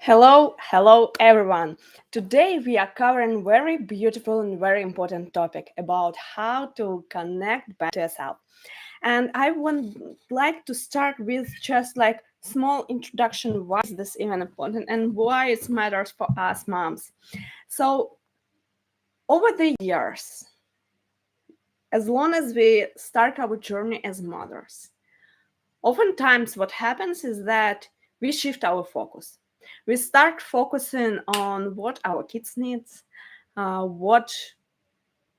Hello everyone. Today we are covering very beautiful and very important topic about how to connect back to yourself. And I would like to start with just like small introduction why is this even important and why it matters for us moms. So over the years, as long as we start our journey as mothers, oftentimes what happens is that we shift our focus. We start focusing on what our kids needs, what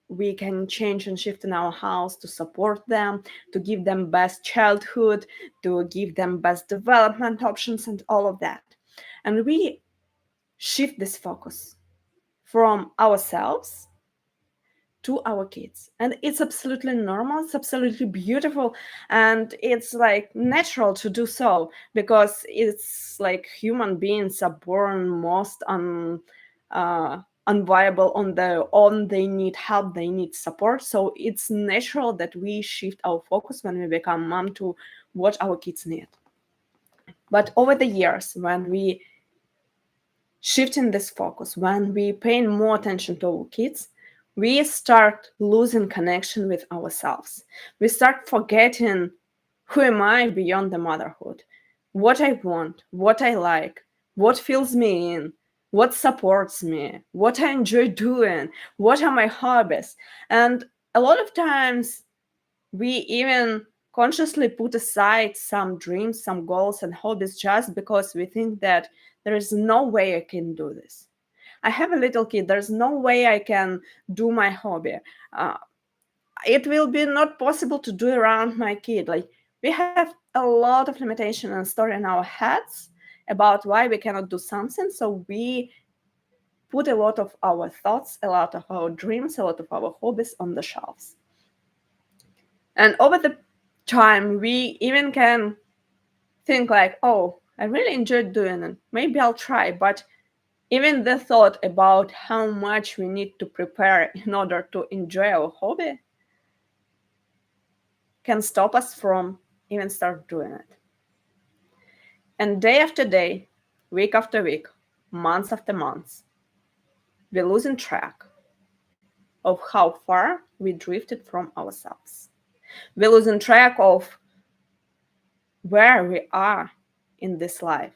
we can change and shift in our house to support them, to give them best childhood, to give them best development options and all of that. And we shift this focus from ourselves to our kids, and it's absolutely normal, it's absolutely beautiful, and it's like natural to do so because it's like human beings are born most unviable on their own. They need help, they need support, so it's natural that we shift our focus when we become mom to what our kids need. But over the years, when we shifting this focus, when we paying more attention to our kids, we start losing connection with ourselves. We start forgetting who am I beyond the motherhood, what I want, what I like, what fills me in, what supports me, what I enjoy doing, what are my hobbies. And a lot of times we even consciously put aside some dreams, some goals, and hobbies just because we think that there is no way I can do this. I have a little kid, there's no way I can do my hobby. Uh, it will be not possible to do around my kid. Like, we have a lot of limitation and story in our heads about why we cannot do something. So we put a lot of our thoughts, a lot of our dreams, a lot of our hobbies on the shelves. And over the time, we even can think like, oh, I really enjoyed doing it. Maybe I'll try. But even the thought about how much we need to prepare in order to enjoy our hobby can stop us from even start doing it. And day after day, week after week, month after month, we're losing track of how far we drifted from ourselves. We're losing track of where we are in this life.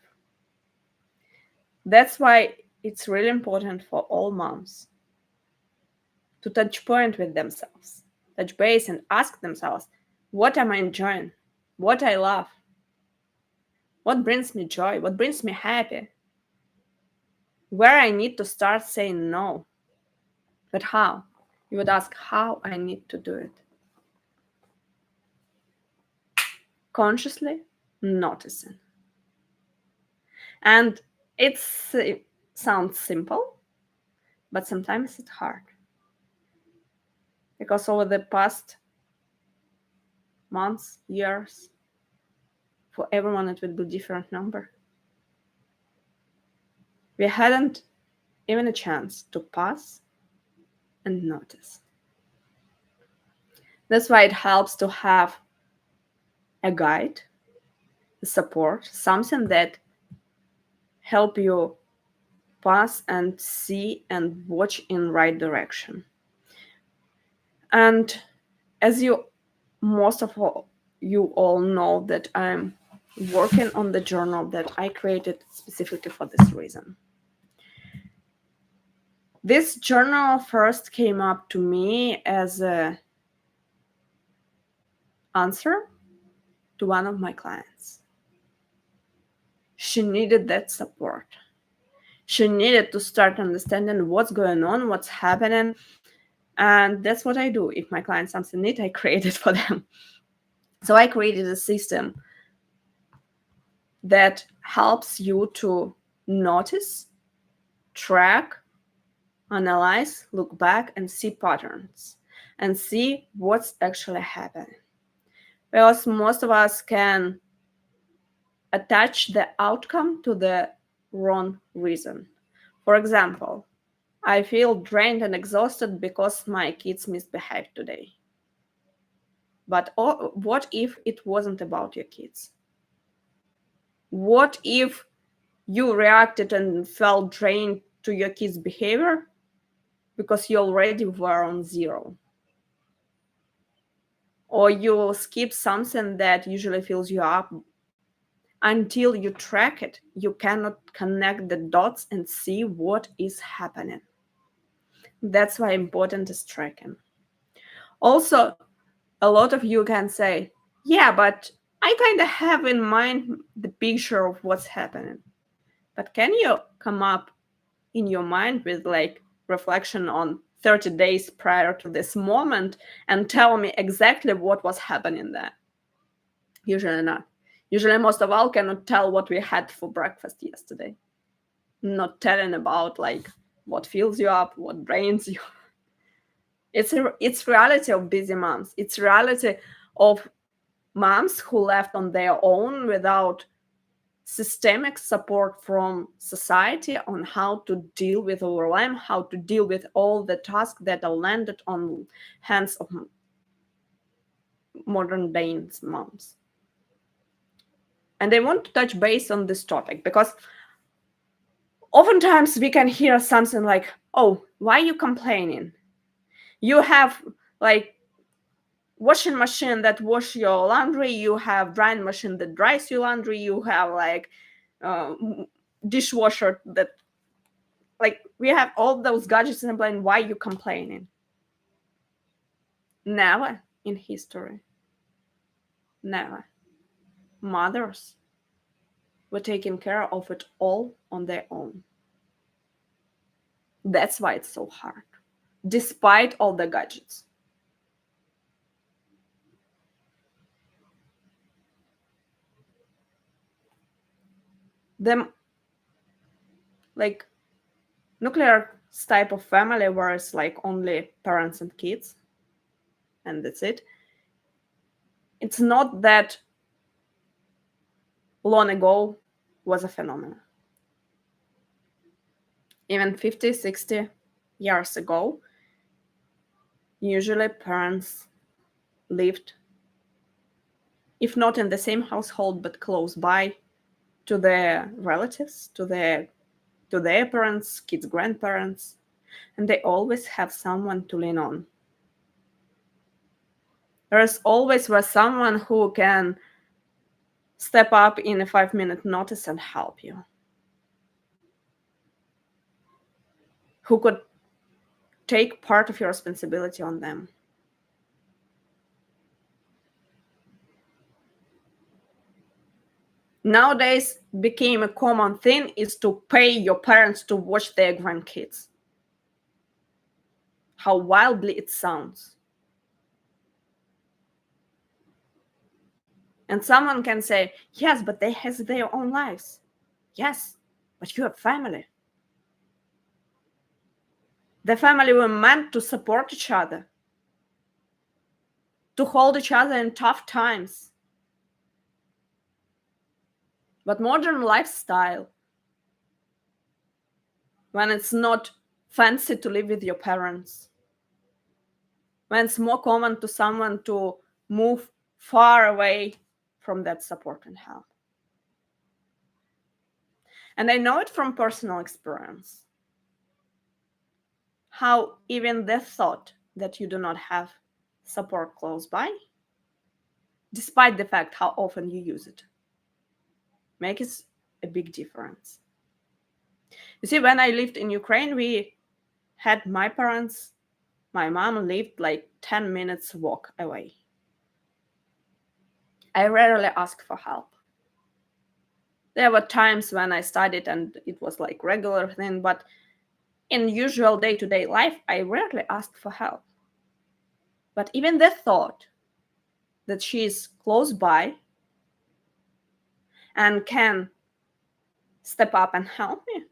That's why it's really important for all moms to touch point with themselves, touch base and ask themselves, what am I enjoying? What I love? What brings me joy? What brings me happy? Where I need to start saying no. But how? You would ask how I need to do it. Consciously noticing. And it sounds simple, but sometimes it's hard. Because over the past months, years, for everyone it would be a different number. We hadn't even a chance to pause and notice. That's why it helps to have a guide, a support, something that help you pass and see and watch in right direction. And as you most of all you all know that I'm working on the journal that I created specifically for this reason. This journal first came up to me as a answer to one of my clients. She needed that support. She needed to start understanding what's going on, what's happening. And that's what I do. If my client something need, I create it for them. So I created a system that helps you to notice, track, analyze, look back, and see patterns and see what's actually happening. Because most of us can attach the outcome to the wrong reason. For example, I feel drained and exhausted because my kids misbehaved today. But what if it wasn't about your kids? What if you reacted and felt drained to your kid's behavior because you already were on zero. Or you skip something that usually fills you up. Until you track it, you cannot connect the dots and see what is happening. That's why important is tracking. Also, a lot of you can say, yeah, but I kind of have in mind the picture of what's happening. But can you come up in your mind with like reflection on 30 days prior to this moment and tell me exactly what was happening there? Usually not. Usually most of all cannot tell what we had for breakfast yesterday. Not telling about like what fills you up, what drains you. It's reality of busy moms. It's reality of moms who left on their own without systemic support from society on how to deal with overwhelm, how to deal with all the tasks that are landed on hands of modern day moms. And I want to touch base on this topic because oftentimes we can hear something like, oh, why are you complaining? You have like washing machine that wash your laundry, you have drying machine that dries your laundry, you have like dishwasher that, like, we have all those gadgets and complain. Why are you complaining? Never in history. Never. Mothers were taking care of it all on their own. That's why it's so hard, despite all the gadgets. The like nuclear type of family where it's like only parents and kids, and that's it. It's not that long ago was a phenomenon. Even 50, 60 years ago, usually parents lived, if not in the same household, but close by to their relatives, to their parents, kids' grandparents, and they always have someone to lean on. There is always someone who can step up in a 5-minute notice and help you, who could take part of your responsibility on them. Nowadays became a common thing is to pay your parents to watch their grandkids. How wildly it sounds. And someone can say, yes, but they have their own lives. Yes, but you have family. The family were meant to support each other, to hold each other in tough times. But modern lifestyle, when it's not fancy to live with your parents, when it's more common to someone to move far away from that support and help. And I know it from personal experience, how even the thought that you do not have support close by, despite the fact how often you use it, makes a big difference. You see, when I lived in Ukraine, we had my parents, my mom lived like 10 minutes walk away. I rarely asked for help. There were times when I studied and it was like regular thing, but in usual day-to-day life, I rarely asked for help. But even the thought that she is close by and can step up and help me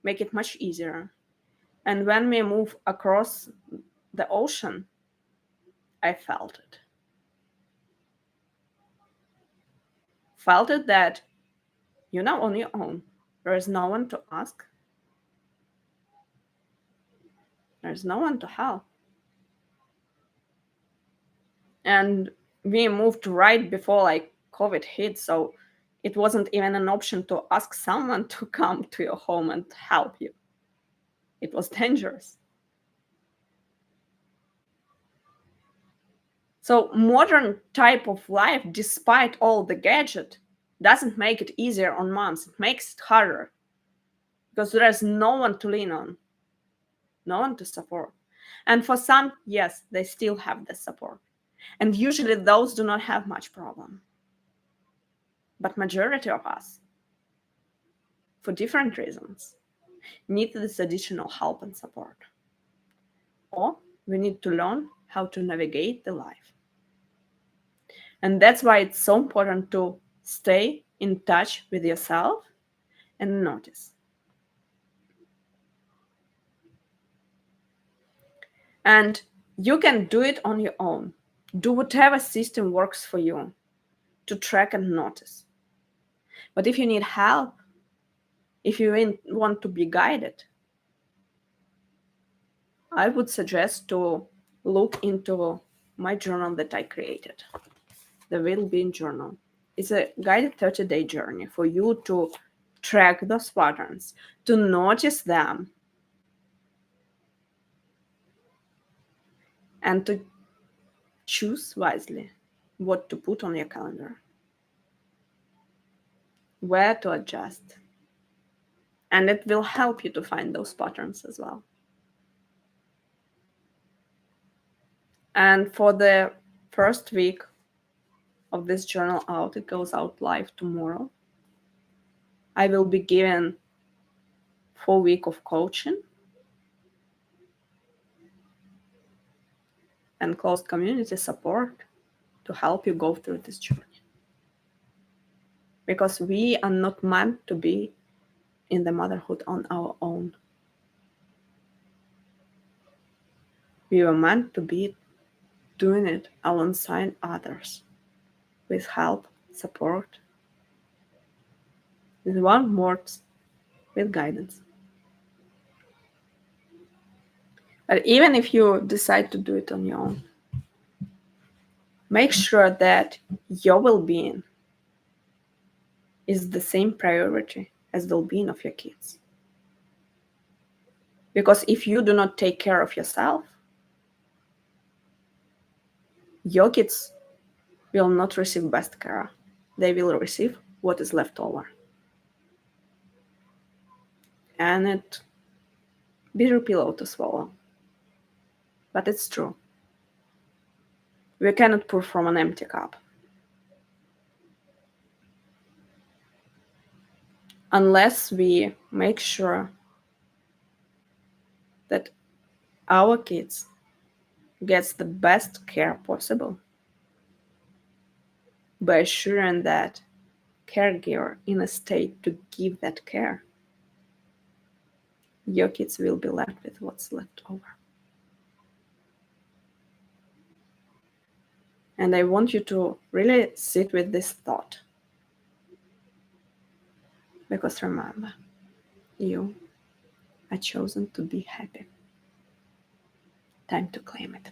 make it much easier. And when we move across the ocean, I felt it. Felt it that you're not on your own. There is no one to ask. There's no one to help. And we moved right before like COVID hit, so It wasn't even an option to ask someone to come to your home and help you. It was dangerous. So modern type of life, despite all the gadget, doesn't make it easier on moms. It makes it harder because there's no one to lean on, no one to support. And for some, yes, they still have the support. And usually those do not have much problem. But majority of us, for different reasons, need this additional help and support. Or we need to learn how to navigate the life. And that's why it's so important to stay in touch with yourself and notice. And you can do it on your own. Do whatever system works for you to track and notice. But if you need help, if you want to be guided, I would suggest to look into my journal that I created, the Well-Being Journal. It's a guided 30-day journey for you to track those patterns, to notice them, and to choose wisely what to put on your calendar, where to adjust. And it will help you to find those patterns as well. And for the first week of this journal out, it goes out live tomorrow, I will be given 4 weeks of coaching and close community support to help you go through this journey. Because we are not meant to be in the motherhood on our own. We were meant to be doing it alongside others with help, support, with warm words, with guidance. But even if you decide to do it on your own, make sure that your well-being is the same priority as the well-being of your kids. Because if you do not take care of yourself, your kids will not receive best care. They will receive what is left over. And it bitter pillow to swallow. But it's true. We cannot pour from an empty cup. Unless we make sure that our kids gets the best care possible by assuring that caregiver in a state to give that care, your kids will be left with what's left over. And I want you to really sit with this thought. Because remember, you are chosen to be happy. Time to claim it.